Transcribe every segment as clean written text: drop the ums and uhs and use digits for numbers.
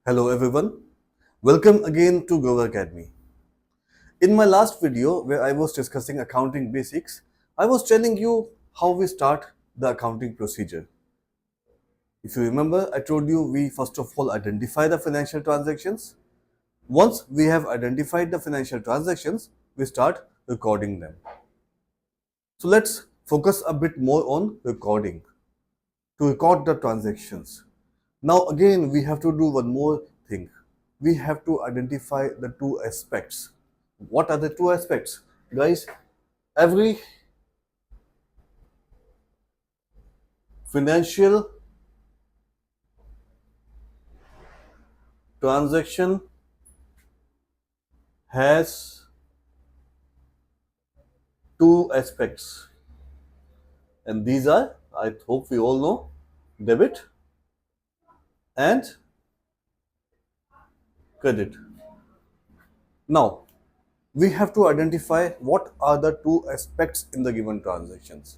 Hello everyone, welcome again to Grover Academy. In my last video where I was discussing accounting basics, I was telling you how we start the accounting procedure. If you remember, I told you we first of all identify the financial transactions. Once we have identified the financial transactions, we start recording them. So let's focus a bit more on recording, to record the transactions. Now again we have to do one more thing. We have to identify the two aspects. What are the two aspects? Guys, every financial transaction has two aspects. And these are, I hope we all know, debit and credit. Now, we have to identify what are the two aspects in the given transactions.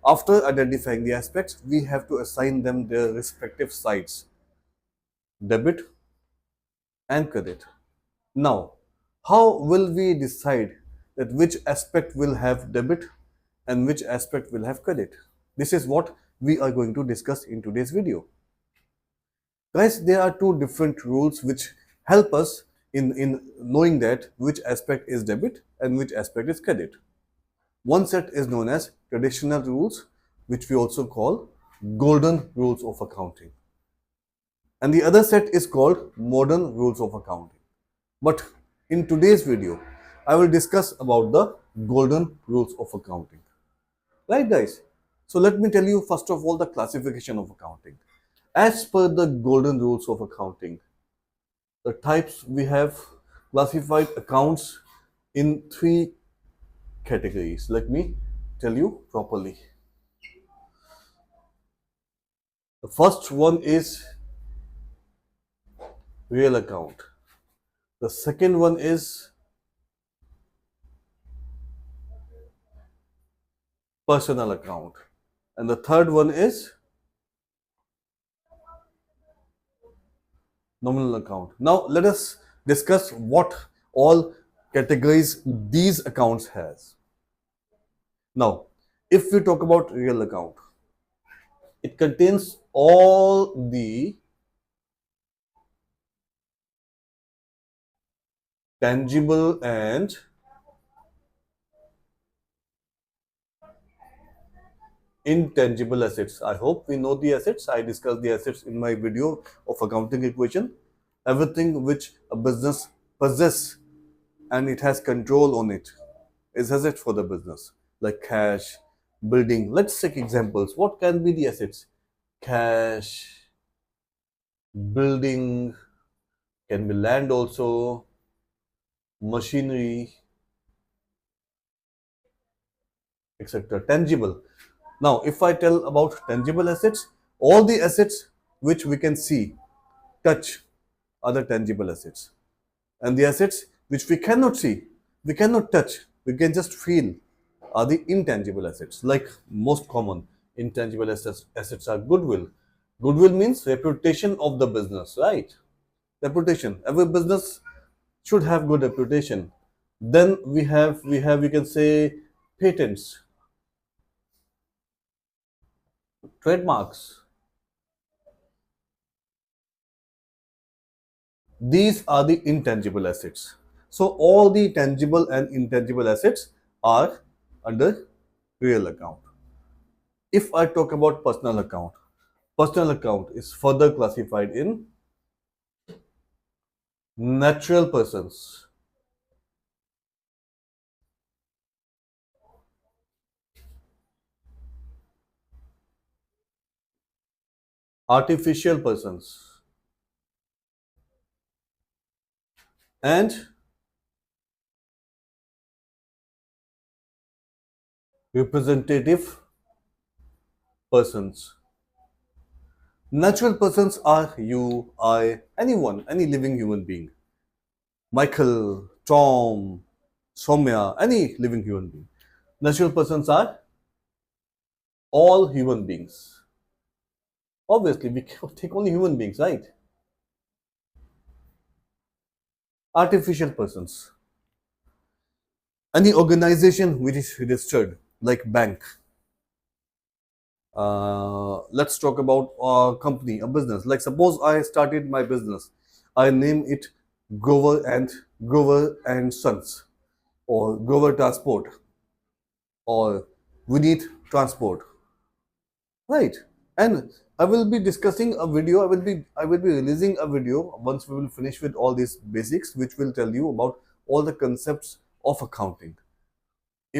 After identifying the aspects, we have to assign them their respective sides, debit and credit. Now, how will we decide that which aspect will have debit and which aspect will have credit? This is what we are going to discuss in today's video. Guys, there are two different rules which help us in knowing that which aspect is debit and which aspect is credit. One set is known as traditional rules, which we also call golden rules of accounting. And the other set is called modern rules of accounting. But in today's video, I will discuss about the golden rules of accounting. Right, guys? So let me tell you first of all the classification of accounting. As per the golden rules of accounting, the types we have classified accounts in three categories. Let me tell you properly. The first one is real account. The second one is personal account. And the third one is nominal account. Now let us discuss what all categories these accounts has. Now, if we talk about real account, it contains all the tangible and intangible assets. I hope we know the assets. I discussed the assets in my video of accounting equation. Everything which a business possess and it has control on it is asset for the business, like cash, building. Let's take examples. What can be the assets? Cash, building, can be land also, machinery, etc. Tangible. Now, if I tell about tangible assets, all the assets which we can see, touch, are the tangible assets. And the assets which we cannot see, we cannot touch, we can just feel, are the intangible assets. Like most common intangible assets are goodwill. Goodwill means reputation of the business, right? Reputation. Every business should have good reputation. Then we can say patents, trademarks. These are the intangible assets. So all the tangible and intangible assets are under real account. If I talk about personal account is further classified in natural persons, artificial persons, and representative persons. Natural persons are you, I, anyone, any living human being. Michael, Tom, Soumya, any living human being. Natural persons are all human beings. Obviously, we cannot take only human beings, right? Artificial persons. Any organization which is registered, like bank. Let's talk about a company, a business. Like suppose I started my business. I name it Grover and Sons, or Grover Transport, or Vinith Transport, right? And I will be discussing a video. I will be releasing a video once we will finish with all these basics, which will tell you about all the concepts of accounting.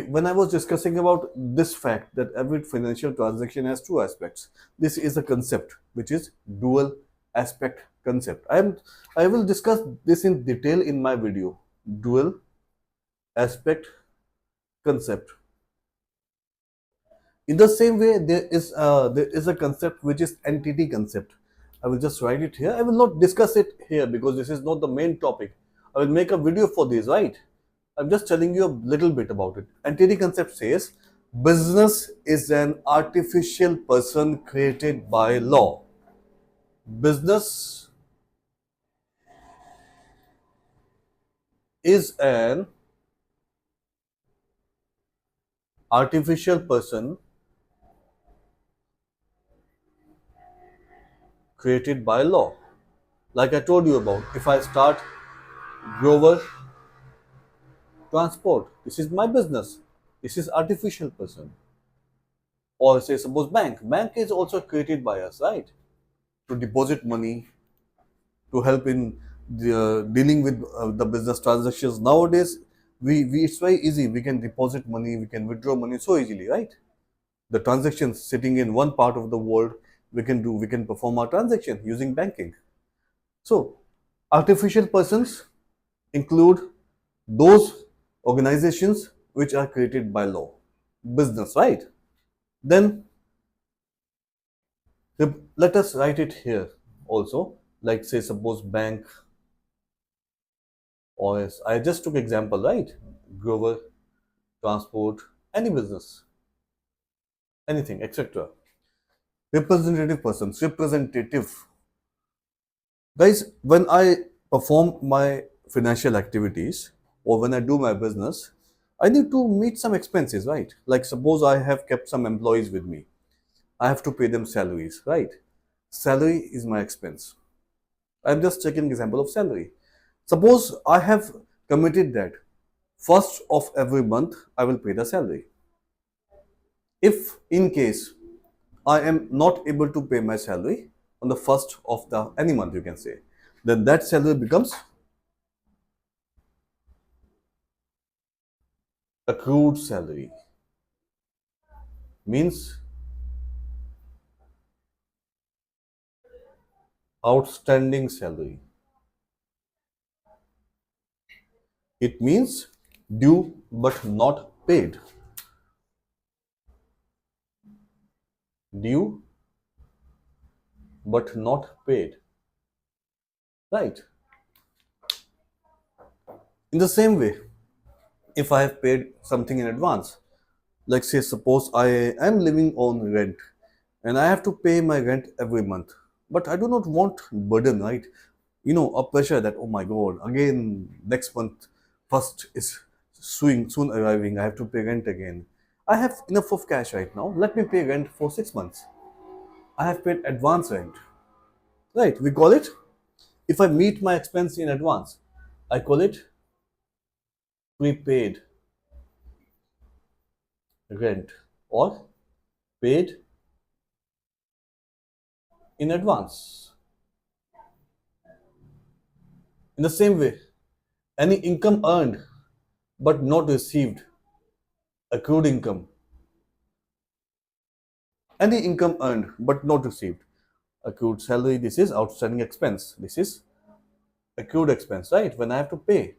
When I was discussing about this fact that every financial transaction has two aspects, this is a concept which is dual aspect concept. I will discuss this in detail in my video. Dual aspect concept. In the same way, there is a concept which is entity concept. I will just write it here. I will not discuss it here because this is not the main topic. I will make a video for this, right? I'm just telling you a little bit about it. Entity concept says business is an artificial person created by law. Business is an artificial person created by law. Like I told you about, if I start Grover Transport, this is my business. This is artificial person. Or say suppose bank. Bank is also created by us, right? To deposit money, to help in dealing with the business transactions. Nowadays, we it's very easy. We can deposit money, we can withdraw money so easily, right? The transactions sitting in one part of the world, we can perform our transaction using banking. So, artificial persons include those organizations which are created by law, business, right? Then let us write it here also. Like say suppose bank, or as I just took example, right? Grover, transport, any business, anything, etc. Representative persons, representative. Guys, when I perform my financial activities or when I do my business, I need to meet some expenses, right? Like suppose I have kept some employees with me. I have to pay them salaries, right? Salary is my expense. I'm just taking example of salary. Suppose I have committed that first of every month I will pay the salary. If in case I am not able to pay my salary on the first of the any month, you can say, then that salary becomes accrued salary. Means outstanding salary. It means due but not paid. Due but not paid. Right? In the same way, if I have paid something in advance, like say suppose I am living on rent and I have to pay my rent every month, but I do not want burden, right? A pressure that, oh my god, again next month first is soon arriving, I have to pay rent again. I have enough of cash right now, let me pay rent for 6 months. I have paid advance rent, right? We call it, if I meet my expense in advance, I call it prepaid rent or paid in advance. In the same way, any income earned but not received, accrued income. Any income earned but not received, accrued salary, this is outstanding expense. This is accrued expense, right? When I have to pay,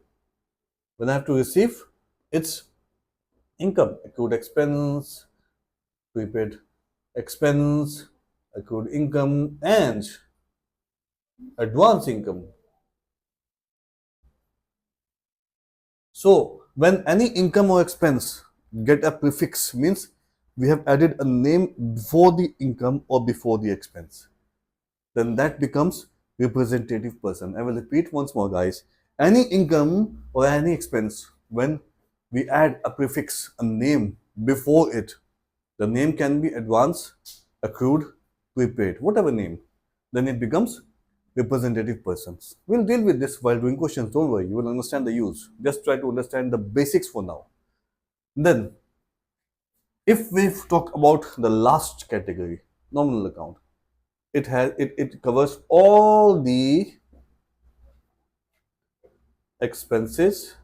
when I have to receive, it's income, accrued expense, prepaid expense, accrued income, and advance income. So when any income or expense get a prefix, means we have added a name before the income or before the expense, then that becomes representative person. I will repeat once more, guys. Any income or any expense, when we add a prefix, a name before it, the name can be advance, accrued, prepaid, whatever name, then it becomes representative persons. We'll deal with this while doing questions, don't worry, you will understand the use. Just try to understand the basics for now. Then, if we talk about the last category, nominal account, it covers all the expenses,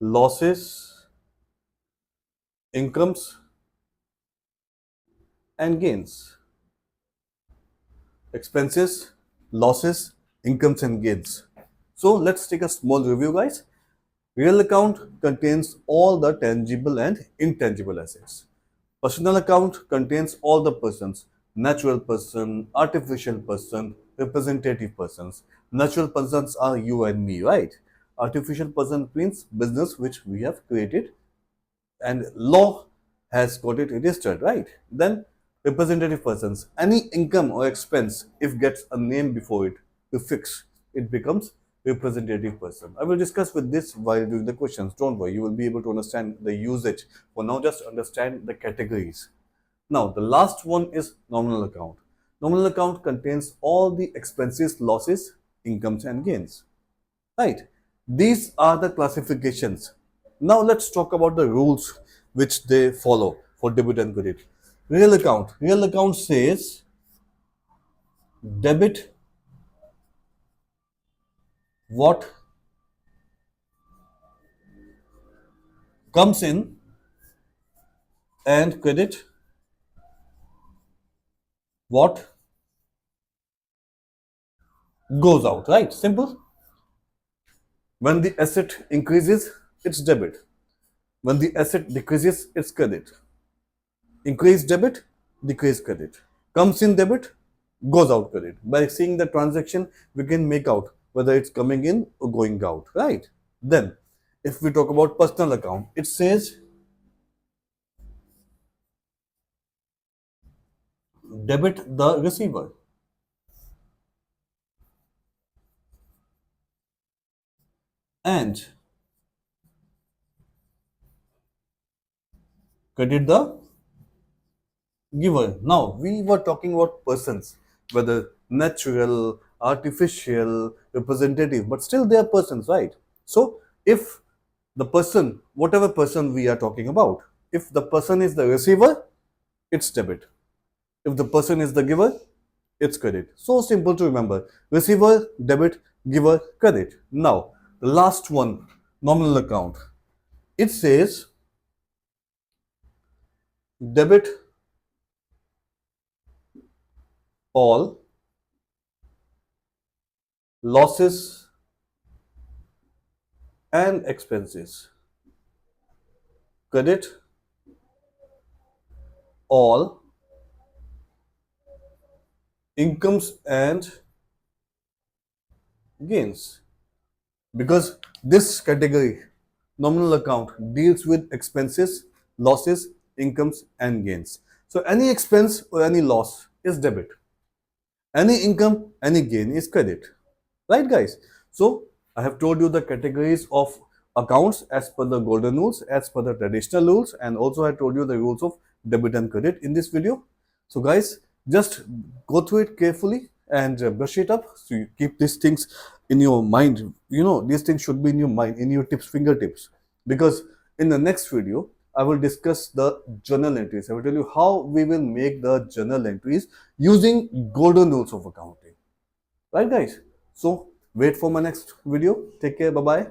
losses, incomes, and gains. Expenses, losses, incomes, and gains. So let's take a small review, guys. Real account contains all the tangible and intangible assets. Personal account contains all the persons: natural person, artificial person, representative persons. Natural persons are you and me, right? Artificial person means business which we have created and law has got it registered, right? Then representative persons, any income or expense, if gets a name before it, prefix, it becomes representative person. I will discuss with this while doing the questions. Don't worry, you will be able to understand the usage. For now, just understand the categories. Now, the last one is nominal account. Nominal account contains all the expenses, losses, incomes, and gains. Right? These are the classifications. Now let's talk about the rules which they follow for debit and credit. Real account. Real account says debit what comes in and credit what goes out. Right? Simple. When the asset increases, it's debit. When the asset decreases, it's credit. Increase debit, decrease credit. Comes in debit, goes out credit. By seeing the transaction, we can make out whether it's coming in or going out, right? Then, if we talk about personal account, it says debit the receiver and credit the giver. Now, we were talking about persons, whether natural, artificial, representative, but still they are persons, right? So, if the person, whatever person we are talking about, if the person is the receiver, it's debit. If the person is the giver, it's credit. So simple to remember. Receiver, debit, giver, credit. Now, the last one, nominal account. It says debit all losses and expenses. Credit all incomes and gains. Because this category, nominal account, deals with expenses, losses, incomes, and gains. So any expense or any loss is debit. Any income, any gain is credit. Right, guys? So I have told you the categories of accounts as per the golden rules, as per the traditional rules, and also I told you the rules of debit and credit in this video. So guys, just go through it carefully and brush it up. So you keep these things in your mind. You know, these things should be in your mind, in your fingertips. Because in the next video, I will discuss the journal entries. I will tell you how we will make the journal entries using golden rules of accounting. Right, guys? So wait for my next video. Take care. Bye bye.